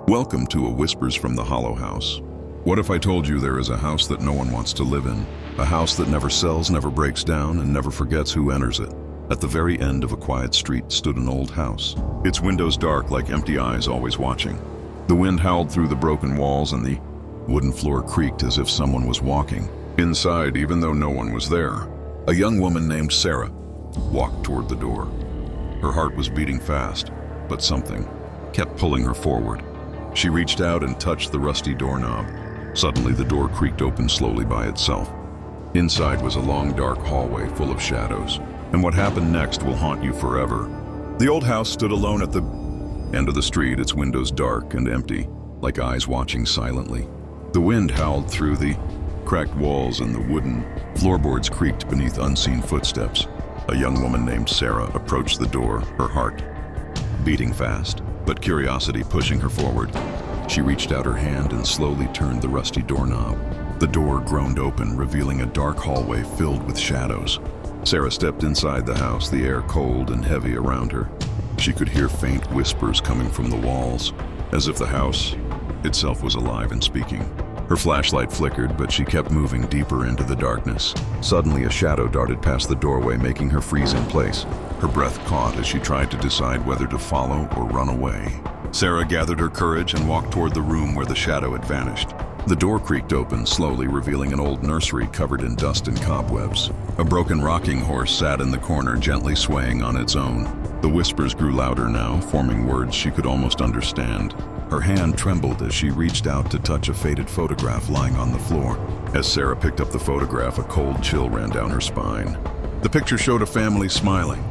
Welcome to a Whispers from the Hollow House. What if I told you there is a house that no one wants to live in? A house that never sells, never breaks down, and never forgets who enters it. At the very end of a quiet street stood an old house, its windows dark like empty eyes always watching. The wind howled through the broken walls and the wooden floor creaked as if someone was walking. Inside, even though no one was there, a young woman named Sarah walked toward the door. Her heart was beating fast, but something kept pulling her forward. She reached out and touched the rusty doorknob. Suddenly, the door creaked open slowly by itself. Inside was a long, dark hallway full of shadows, and what happened next will haunt you forever. The old house stood alone at the end of the street, its windows dark and empty, like eyes watching silently. The wind howled through the cracked walls and the wooden floorboards creaked beneath unseen footsteps. A young woman named Sarah approached the door, her heart beating fast, but curiosity pushing her forward. She reached out her hand and slowly turned the rusty doorknob. The door groaned open, revealing a dark hallway filled with shadows. Sarah stepped inside the house, the air cold and heavy around her. She could hear faint whispers coming from the walls, as if the house itself was alive and speaking. Her flashlight flickered, but she kept moving deeper into the darkness. Suddenly, a shadow darted past the doorway, making her freeze in place. Her breath caught as she tried to decide whether to follow or run away. Sarah gathered her courage and walked toward the room where the shadow had vanished. The door creaked open, slowly revealing an old nursery covered in dust and cobwebs. A broken rocking horse sat in the corner, gently swaying on its own. The whispers grew louder now, forming words she could almost understand. Her hand trembled as she reached out to touch a faded photograph lying on the floor. As Sarah picked up the photograph, a cold chill ran down her spine. The picture showed a family smiling,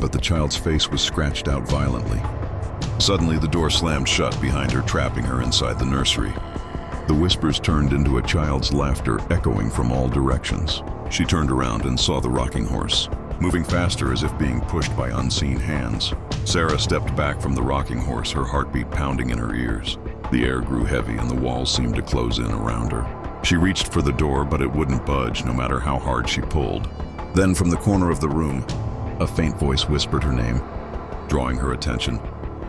but the child's face was scratched out violently. Suddenly, the door slammed shut behind her, trapping her inside the nursery. The whispers turned into a child's laughter, echoing from all directions. She turned around and saw the rocking horse, moving faster as if being pushed by unseen hands. Sarah stepped back from the rocking horse, her heartbeat pounding in her ears. The air grew heavy and the walls seemed to close in around her. She reached for the door, but it wouldn't budge no matter how hard she pulled. Then from the corner of the room, a faint voice whispered her name, drawing her attention.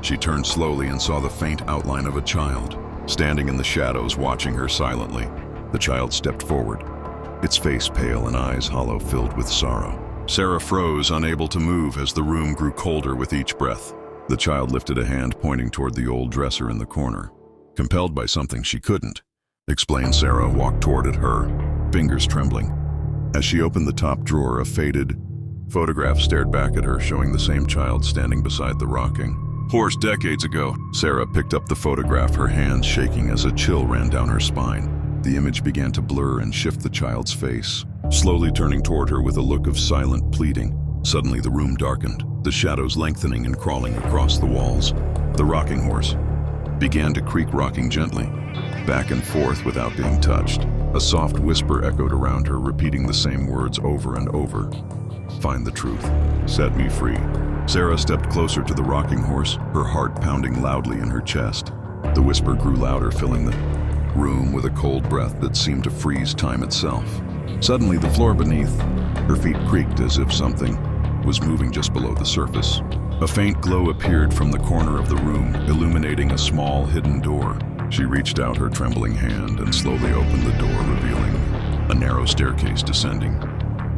She turned slowly and saw the faint outline of a child, standing in the shadows watching her silently. The child stepped forward, its face pale and eyes hollow, filled with sorrow. Sarah froze, unable to move as the room grew colder with each breath. The child lifted a hand pointing toward the old dresser in the corner. Compelled by something she couldn't explain, Sarah walked toward it, her fingers trembling. As she opened the top drawer, a faded photograph stared back at her, showing the same child standing beside the rocking horse decades ago. Sarah picked up the photograph, her hands shaking as a chill ran down her spine. The image began to blur and shift the child's face, slowly turning toward her with a look of silent pleading. Suddenly, the room darkened, the shadows lengthening and crawling across the walls. The rocking horse began to creak, rocking gently, back and forth without being touched. A soft whisper echoed around her, repeating the same words over and over. "Find the truth. Set me free." Sarah stepped closer to the rocking horse, her heart pounding loudly in her chest. The whisper grew louder, filling the room with a cold breath that seemed to freeze time itself. Suddenly, the floor beneath her feet creaked as if something was moving just below the surface. A faint glow appeared from the corner of the room, illuminating a small hidden door. She reached out her trembling hand and slowly opened the door, revealing a narrow staircase descending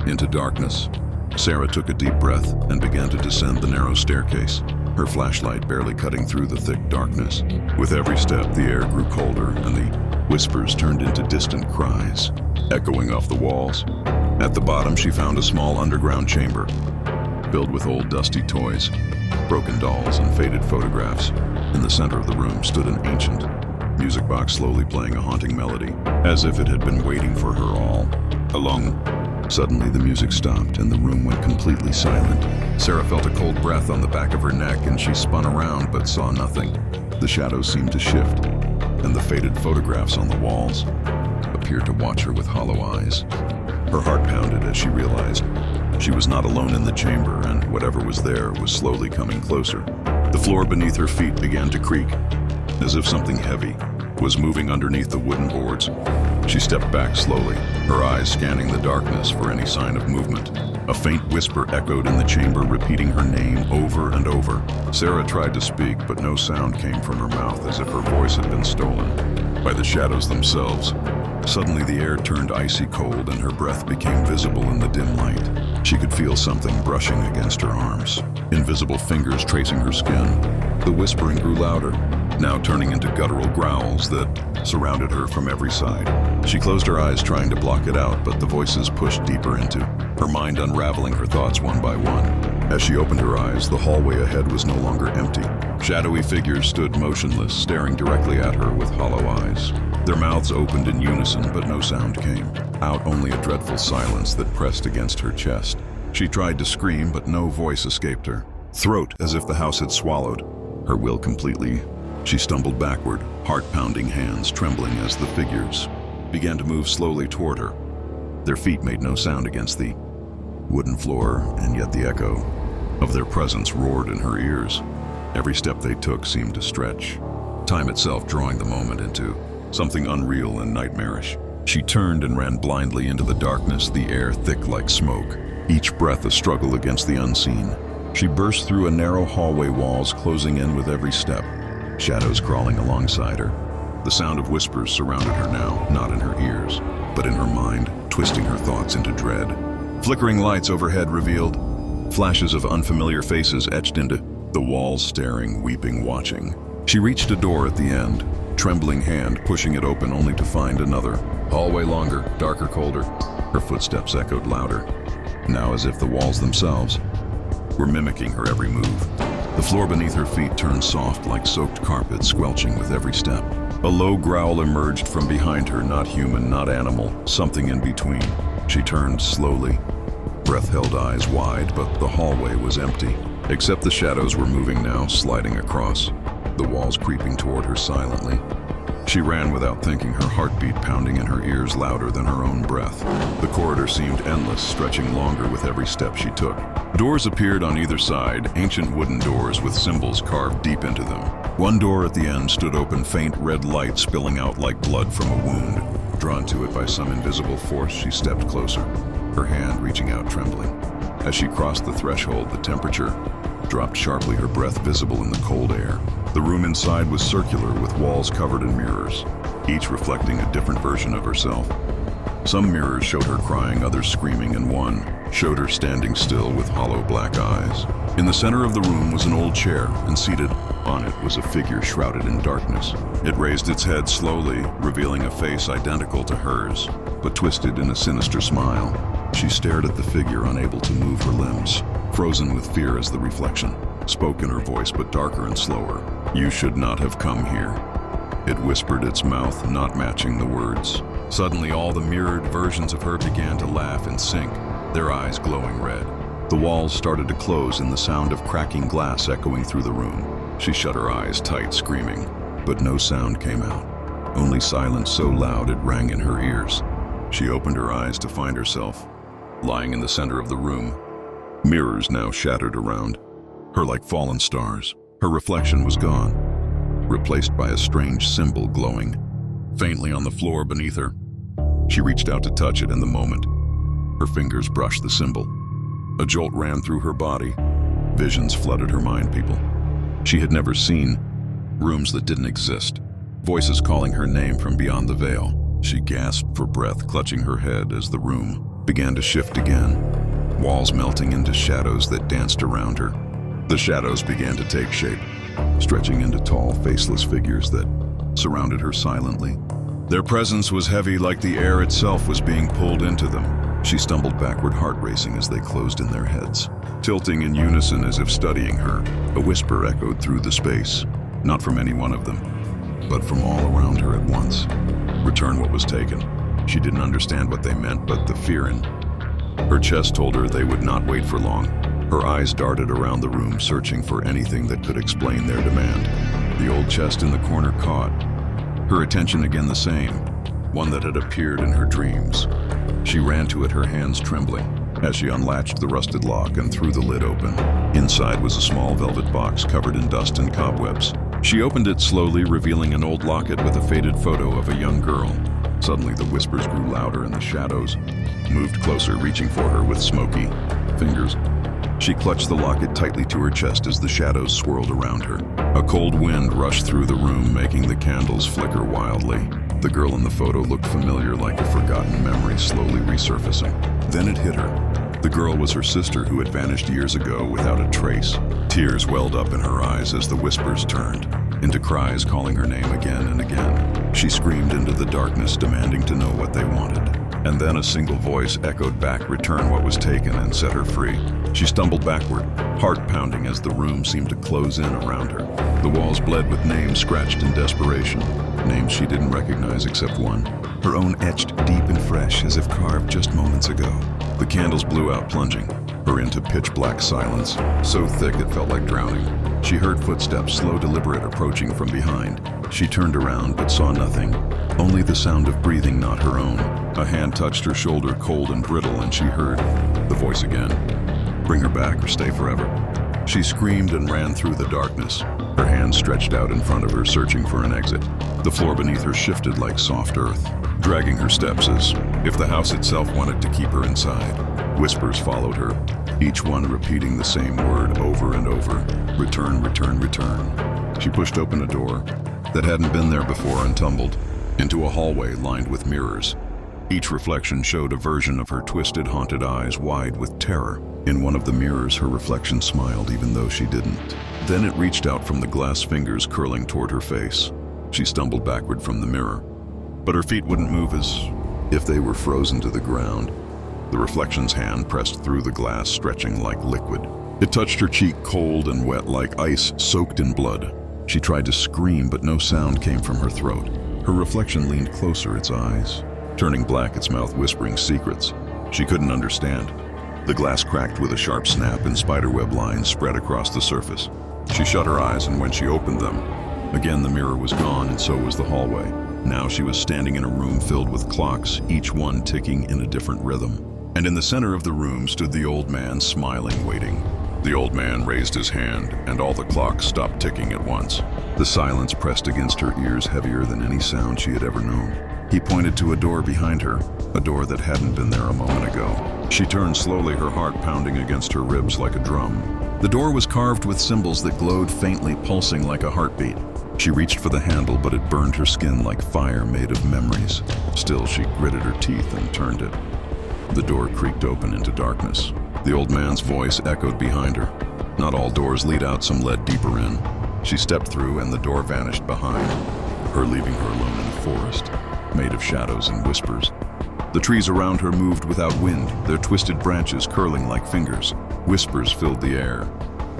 into darkness. Sarah took a deep breath and began to descend the narrow staircase, her flashlight barely cutting through the thick darkness. With every step, the air grew colder and the whispers turned into distant cries, echoing off the walls. At the bottom, she found a small underground chamber, filled with old dusty toys, broken dolls, and faded photographs. In the center of the room stood an ancient music box, slowly playing a haunting melody, as if it had been waiting for her all along. Suddenly, the music stopped and the room went completely silent. Sarah felt a cold breath on the back of her neck and she spun around but saw nothing. The shadows seemed to shift, and the faded photographs on the walls appeared to watch her with hollow eyes. Her heart pounded as she realized she was not alone in the chamber, and whatever was there was slowly coming closer. The floor beneath her feet began to creak, as if something heavy was moving underneath the wooden boards. She stepped back slowly, her eyes scanning the darkness for any sign of movement. A faint whisper echoed in the chamber, repeating her name over and over. Sarah tried to speak, but no sound came from her mouth, as if her voice had been stolen by the shadows themselves. Suddenly the air turned icy cold and her breath became visible in the dim light. She could feel something brushing against her arms, invisible fingers tracing her skin. The whispering grew louder, now turning into guttural growls that surrounded her from every side. She closed her eyes trying to block it out, but the voices pushed deeper into her mind, unraveling her thoughts one by one. As she opened her eyes, the hallway ahead was no longer empty. Shadowy figures stood motionless, staring directly at her with hollow eyes. Their mouths opened in unison, but no sound came out, only a dreadful silence that pressed against her chest. She tried to scream, but no voice escaped her throat, as if the house had swallowed her will completely. She stumbled backward, heart-pounding hands trembling as the figures began to move slowly toward her. Their feet made no sound against the wooden floor, and yet the echo of their presence roared in her ears. Every step they took seemed to stretch, time itself drawing the moment into something unreal and nightmarish. She turned and ran blindly into the darkness, the air thick like smoke, each breath a struggle against the unseen. She burst through a narrow hallway, walls closing in with every step, shadows crawling alongside her. The sound of whispers surrounded her now, not in her ears, but in her mind, twisting her thoughts into dread. Flickering lights overhead revealed flashes of unfamiliar faces etched into the walls, staring, weeping, watching. She reached a door at the end, trembling hand pushing it open, only to find another hallway, longer, darker, colder. Her footsteps echoed louder, now as if the walls themselves were mimicking her every move. The floor beneath her feet turned soft like soaked carpet, squelching with every step. A low growl emerged from behind her, not human, not animal, something in between. She turned slowly, breath held, eyes wide, but the hallway was empty, except the shadows were moving now, sliding across, the walls creeping toward her silently. She ran without thinking, her heartbeat pounding in her ears louder than her own breath. The corridor seemed endless, stretching longer with every step she took. Doors appeared on either side, ancient wooden doors with symbols carved deep into them. One door at the end stood open, faint red light spilling out like blood from a wound. Drawn to it by some invisible force, she stepped closer, her hand reaching out, trembling. As she crossed the threshold, the temperature dropped sharply, her breath visible in the cold air. The room inside was circular, with walls covered in mirrors, each reflecting a different version of herself. Some mirrors showed her crying, others screaming, and one showed her standing still with hollow black eyes. In the center of the room was an old chair, and seated on it was a figure shrouded in darkness. It raised its head slowly, revealing a face identical to hers, but twisted in a sinister smile. She stared at the figure, unable to move her limbs, frozen with fear as the reflection spoke in her voice, but darker and slower. "You should not have come here," it whispered, its mouth not matching the words. Suddenly, all the mirrored versions of her began to laugh in sync, their eyes glowing red. The walls started to close, and the sound of cracking glass echoing through the room. She shut her eyes tight, screaming, but no sound came out, only silence so loud it rang in her ears. She opened her eyes to find herself lying in the center of the room, mirrors now shattered around her like fallen stars. Her reflection was gone, replaced by a strange symbol glowing faintly on the floor beneath her. She reached out to touch it, and the moment her fingers brushed the symbol, a jolt ran through her body. Visions flooded her mind, people she had never seen, rooms that didn't exist, voices calling her name from beyond the veil. She gasped for breath, clutching her head as the room began to shift again, walls melting into shadows that danced around her. The shadows began to take shape, stretching into tall, faceless figures that surrounded her silently. Their presence was heavy, like the air itself was being pulled into them. She stumbled backward, heart racing as they closed in their heads, tilting in unison as if studying her. A whisper echoed through the space, not from any one of them, but from all around her at once. Return what was taken. She didn't understand what they meant, but the fear in her chest told her they would not wait for long. Her eyes darted around the room, searching for anything that could explain their demand. The old chest in the corner caught her attention again, the same one that had appeared in her dreams. She ran to it, her hands trembling, as she unlatched the rusted lock and threw the lid open. Inside was a small velvet box covered in dust and cobwebs. She opened it slowly, revealing an old locket with a faded photo of a young girl. Suddenly, the whispers grew louder and the shadows moved closer, reaching for her with smoky fingers. She clutched the locket tightly to her chest as the shadows swirled around her. A cold wind rushed through the room, making the candles flicker wildly. The girl in the photo looked familiar, like a forgotten memory slowly resurfacing. Then it hit her. The girl was her sister who had vanished years ago without a trace. Tears welled up in her eyes as the whispers turned into cries, calling her name again and again. She screamed into the darkness, demanding to know what they wanted. And then a single voice echoed back, "Return what was taken," and set her free. She stumbled backward, heart pounding as the room seemed to close in around her. The walls bled with names scratched in desperation, names she didn't recognize except one, her own, etched deep and fresh as if carved just moments ago. The candles blew out, plunging her into pitch black silence, so thick it felt like drowning. She heard footsteps, slow, deliberate, approaching from behind. She turned around but saw nothing, only the sound of breathing not her own. A hand touched her shoulder, cold and brittle, and she heard the voice again. "Bring her back or stay forever." She screamed and ran through the darkness, her hands stretched out in front of her, searching for an exit. The floor beneath her shifted like soft earth, dragging her steps as if the house itself wanted to keep her inside. Whispers followed her, each one repeating the same word over and over: "Return, return, return." She pushed open a door that hadn't been there before and tumbled into a hallway lined with mirrors. Each reflection showed a version of her twisted, haunted eyes, wide with terror. In one of the mirrors, her reflection smiled even though she didn't. Then it reached out from the glass fingers curling toward her face. She stumbled backward from the mirror, but her feet wouldn't move, as if they were frozen to the ground. The reflection's hand pressed through the glass, stretching like liquid. It touched her cheek, cold and wet like ice soaked in blood. She tried to scream, but no sound came from her throat. Her reflection leaned closer, its eyes turning black, its mouth whispering secrets she couldn't understand. The glass cracked with a sharp snap and spiderweb lines spread across the surface. She shut her eyes, and when she opened them, again the mirror was gone, and so was the hallway. Now she was standing in a room filled with clocks, each one ticking in a different rhythm. And in the center of the room stood the old man, smiling, waiting. The old man raised his hand, and all the clocks stopped ticking at once. The silence pressed against her ears, heavier than any sound she had ever known. He pointed to a door behind her, a door that hadn't been there a moment ago. She turned slowly, her heart pounding against her ribs like a drum. The door was carved with symbols that glowed faintly, pulsing like a heartbeat. She reached for the handle, but it burned her skin like fire made of memories. Still, she gritted her teeth and turned it. The door creaked open into darkness. The old man's voice echoed behind her. "Not all doors lead out, some led deeper in." She stepped through, and the door vanished behind her, leaving her alone in a forest made of shadows and whispers. The trees around her moved without wind, their twisted branches curling like fingers. Whispers filled the air,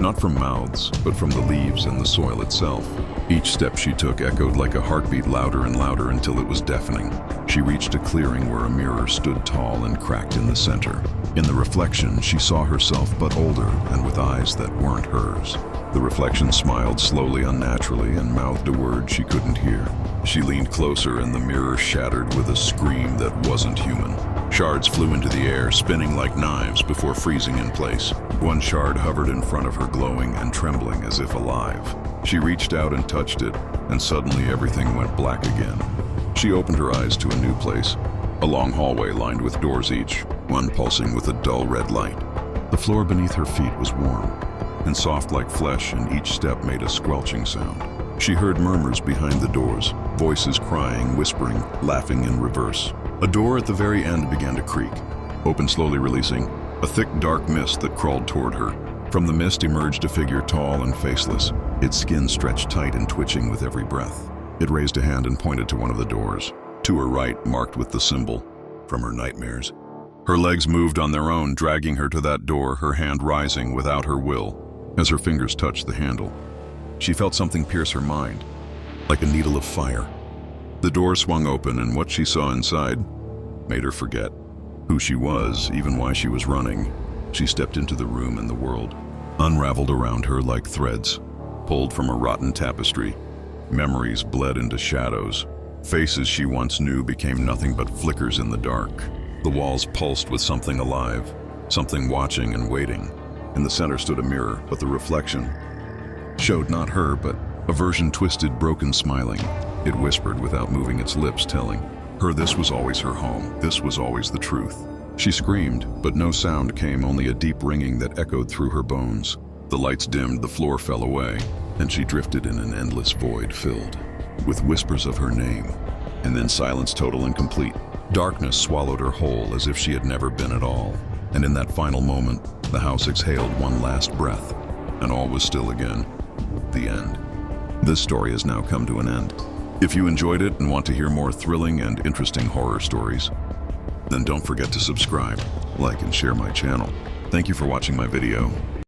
not from mouths, but from the leaves and the soil itself. Each step she took echoed like a heartbeat, louder and louder until it was deafening. She reached a clearing where a mirror stood tall and cracked in the center. In the reflection, she saw herself, but older and with eyes that weren't hers. The reflection smiled slowly, unnaturally, and mouthed a word she couldn't hear. She leaned closer, and the mirror shattered with a scream that wasn't human. Shards flew into the air, spinning like knives before freezing in place. One shard hovered in front of her, glowing and trembling as if alive. She reached out and touched it, and suddenly everything went black again. She opened her eyes to a new place, a long hallway lined with doors, each one pulsing with a dull red light. The floor beneath her feet was warm and soft like flesh, and each step made a squelching sound. She heard murmurs behind the doors, voices crying, whispering, laughing in reverse. A door at the very end began to creak, open slowly, releasing a thick, dark mist that crawled toward her. From the mist emerged a figure, tall and faceless, its skin stretched tight and twitching with every breath. It raised a hand and pointed to one of the doors, to her right, marked with the symbol from her nightmares. Her legs moved on their own, dragging her to that door, her hand rising without her will. As her fingers touched the handle, she felt something pierce her mind, like a needle of fire. The door swung open, and what she saw inside made her forget who she was, even why she was running. She stepped into the room, and the world unraveled around her like threads pulled from a rotten tapestry. Memories bled into shadows. Faces she once knew became nothing but flickers in the dark. The walls pulsed with something alive, something watching and waiting. In the center stood a mirror, but the reflection showed not her, but a version twisted, broken, smiling. It whispered without moving its lips, telling This was always her home. This was always the truth. She screamed, but no sound came, only a deep ringing that echoed through her bones. The lights dimmed, the floor fell away, and she drifted in an endless void filled with whispers of her name, and then silence total and complete. Darkness swallowed her whole as if she had never been at all. And in that final moment, the house exhaled one last breath, and all was still again. The end. This story has now come to an end. If you enjoyed it and want to hear more thrilling and interesting horror stories, then don't forget to subscribe, like, and share my channel. Thank you for watching my video.